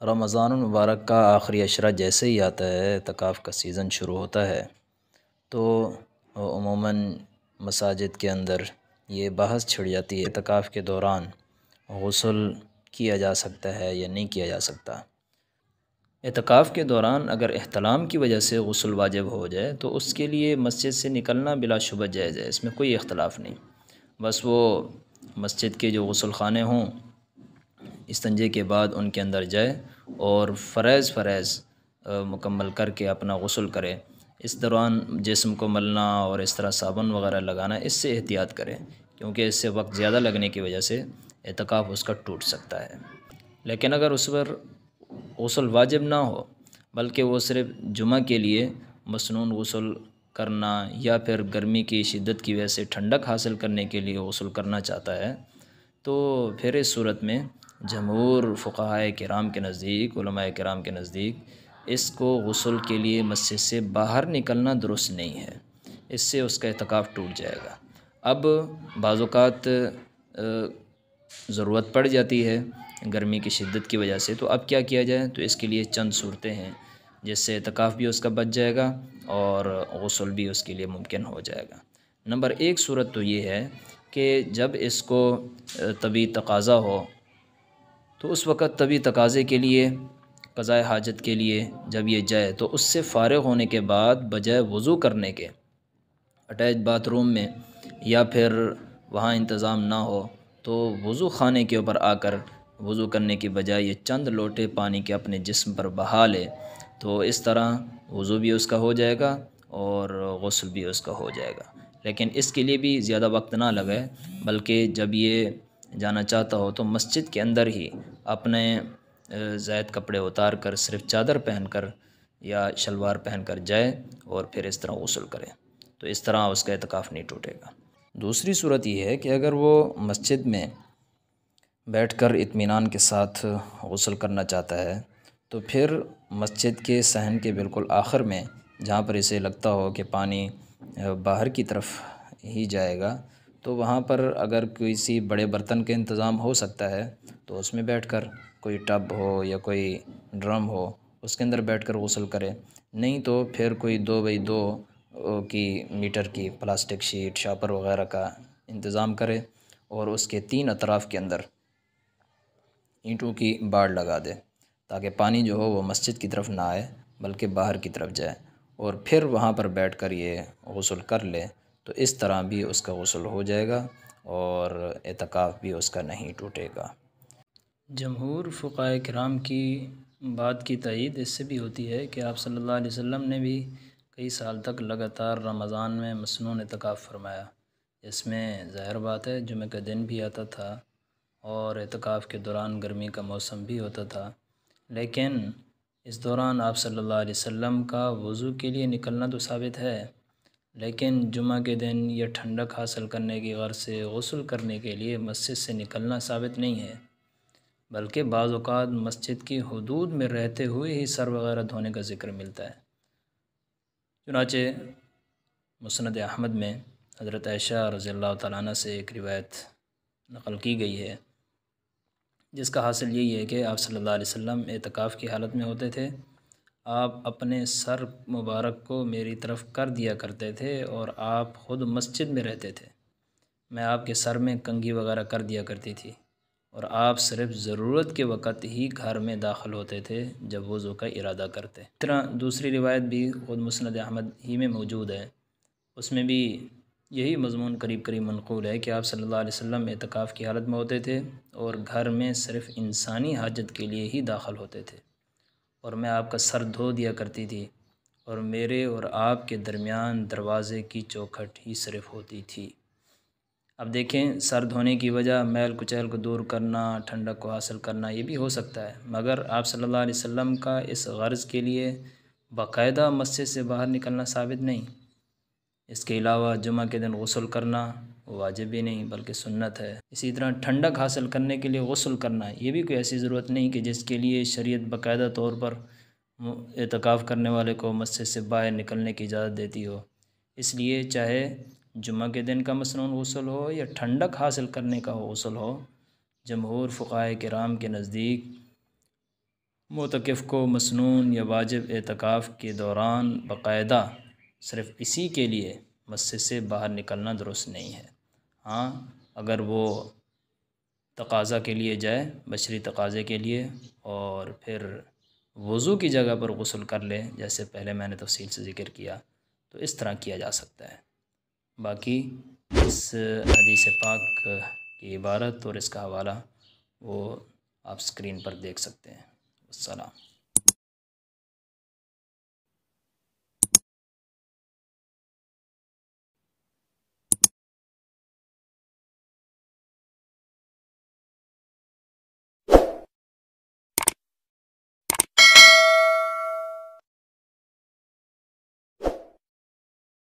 रमज़ान मुबारक का आखिरी अशरा जैसे ही आता है, एतकाफ़ का सीज़न शुरू होता है, तो उमूमन मसाजिद के अंदर ये बहस छिड़ जाती है एतकाफ़ के दौरान गुस्ल किया जा सकता है या नहीं किया जा सकता। एतकाफ़ के दौरान अगर एहतलाम की वजह से गुस्ल वाजिब हो जाए तो उसके लिए मस्जिद से निकलना बिलाशुबह जायज़ है, इसमें कोई इख्तलाफ नहीं। बस वो मस्जिद के जो गुस्ल खाने हों, इस्तंजे के बाद उनके अंदर जाए और फ़रज़ मुकम्मल करके अपना गुस्ल करे। इस दौरान जिस्म को मलना और इस तरह साबुन वग़ैरह लगाना, इससे एहतियात करें, क्योंकि इससे वक्त ज़्यादा लगने की वजह से एतकाफ़ उसका टूट सकता है। लेकिन अगर उस पर गुस्ल वाजिब ना हो, बल्कि वो सिर्फ़ जुमा के लिए मसनून गुस्ल करना या फिर गर्मी की शिद्दत की वजह से ठंडक हासिल करने के लिए गुस्ल करना चाहता है, तो फिर इस सूरत में जमहूर फ़ुक़हाए किराम के नज़दीक, उलमाए किराम के नज़दीक इसको गुस्ल के लिए मस्जिद से बाहर निकलना दुरुस्त नहीं है, इससे उसका एतकाफ़ टूट जाएगा। अब बाज़ औक़ात ज़रूरत पड़ जाती है गर्मी की शिद्दत की वजह से, तो अब क्या किया जाए? तो इसके लिए चंद सूरतें हैं जिससे एतकाफ़ भी उसका बच जाएगा और गुस्ल भी उसके लिए मुमकिन हो जाएगा। नंबर 1 सूरत तो ये है कि जब इसको तबी तकाज़ा हो, तो उस वक़्त तबी तकाज़े के लिए, क़ज़ाए हाजत के लिए जब ये जाए, तो उससे फ़ारिग़ होने के बाद बजाय वज़ू करने के अटैच बाथरूम में या फिर वहाँ इंतज़ाम ना हो, तो वज़ू ख़ाने के ऊपर आकर वज़ू करने की बजाय ये चंद लोटे पानी के अपने जिस्म पर बहा ले, तो इस तरह वज़ू भी उसका हो जाएगा और गुस्ल भी उसका हो जाएगा। लेकिन इसके लिए भी ज़्यादा वक्त ना लगे, बल्कि जब ये जाना चाहता हो तो मस्जिद के अंदर ही अपने ज़ायद कपड़े उतार कर सिर्फ़ चादर पहनकर या शलवार पहनकर जाए और फिर इस तरह गुस्ल करे, तो इस तरह उसका एतकाफ़ नहीं टूटेगा। दूसरी सूरत ये है कि अगर वो मस्जिद में बैठकर इत्मीनान के साथ गुस्ल करना चाहता है, तो फिर मस्जिद के सहन के बिल्कुल आखिर में, जहाँ पर इसे लगता हो कि पानी बाहर की तरफ ही जाएगा, तो वहाँ पर अगर किसी बड़े बर्तन का इंतज़ाम हो सकता है तो उसमें बैठकर, कोई टब हो या कोई ड्रम हो, उसके अंदर बैठकर गुस्ल करे। नहीं तो फिर कोई 2 बाई 2 की मीटर की प्लास्टिक शीट, शापर वग़ैरह का इंतज़ाम करे और उसके 3 अतराफ़ के अंदर ईंटों की बाड़ लगा दे, ताकि पानी जो हो वो मस्जिद की तरफ ना आए बल्कि बाहर की तरफ जाए, और फिर वहाँ पर बैठकर ये गुस्ल कर ले, तो इस तरह भी उसका गुस्ल हो जाएगा और एतकाफ़ भी उसका नहीं टूटेगा। जमहूर फ़ुक़हाए किराम की बात की तईद इससे भी होती है कि आप सल्लल्लाहु अलैहि वसल्लम ने भी कई साल तक लगातार रमज़ान में मसनून एतकाफ़ फरमाया। इसमें ज़ाहिर बात है जुमे का दिन भी आता था और एतकाफ़ के दौरान गर्मी का मौसम भी होता था, लेकिन इस दौरान आप सल्लल्लाहु अलैहि वसल्लम का वज़ू के लिए निकलना तो साबित है, लेकिन जुमा के दिन यह ठंडक हासिल करने की गर्ज़ से गुस्ल करने के लिए मस्जिद से निकलना साबित नहीं है, बल्कि बाज़ औक़ात मस्जिद की हुदूद में रहते हुए ही सर वग़ैरह धोने का ज़िक्र मिलता है। चुनांचे मुस्नद अहमद में हज़रत आयशा रज़ियल्लाहु तआला अन्हा से एक रिवायत नक़ल की गई है, जिसका हासिल यही है कि आप सल्लल्लाहु अलैहि वसल्लम एतकाफ़ की हालत में होते थे। आप अपने सर मुबारक को मेरी तरफ़ कर दिया करते थे और आप ख़ुद मस्जिद में रहते थे। मैं आपके सर में कंघी वग़ैरह कर दिया करती थी और आप सिर्फ़ ज़रूरत के वक़्त ही घर में दाख़िल होते थे जब वज़ू का इरादा करते। इस तरह दूसरी रिवायत भी ख़ुद मुस्नद अहमद ही में मौजूद है, उसमें भी यही मज़मून करीब करीब मनक़ूल है कि आप सल्लल्लाहु अलैहि वसल्लम एतकाफ़ की हालत में होते थे और घर में सिर्फ़ इंसानी हाजत के लिए ही दाख़िल होते थे और मैं आपका सर धो दिया करती थी और मेरे और आपके दरमियान दरवाज़े की चौखट ही सिर्फ़ होती थी। अब देखें, सर धोने की वजह मैल कुचैल को दूर करना, ठंडक को हासिल करना, ये भी हो सकता है, मगर आप सल्लल्लाहु अलैहि वसल्लम का इस गर्ज़ के लिए बाकायदा मस्जिद से बाहर निकलना साबित नहीं। इसके अलावा जुमा के दिन गुस्ल करना वाजिब भी नहीं बल्कि सुन्नत है। इसी तरह ठंडक हासिल करने के लिए गुस्ल करना, ये भी कोई ऐसी ज़रूरत नहीं कि जिसके लिए शरीयत बाकायदा तौर पर एतकाफ़ करने वाले को मस्जिद से बाहर निकलने की इजाज़त देती हो। इसलिए चाहे जुमा के दिन का मसनून गुस्ल हो या ठंडक हासिल करने का गुस्ल हो, जमहूर फ़ुक़हाए किराम के नज़दीक मुतकिफ़ को मसनून या वाजिब एतकाफ़ के दौरान बाकायदा सिर्फ़ इसी के लिए मस्जिद से बाहर निकलना दुरुस्त नहीं है। हाँ, अगर वो तकाज़ा के लिए जाए, बशरी तकाज़े के लिए, और फिर वज़ू की जगह पर गुस्ल कर ले, जैसे पहले मैंने तफ़सील से ज़िक्र किया, तो इस तरह किया जा सकता है। बाकी इस हदीस पाक की इबारत और इसका हवाला वो आप स्क्रीन पर देख सकते हैं। अस्सलाम।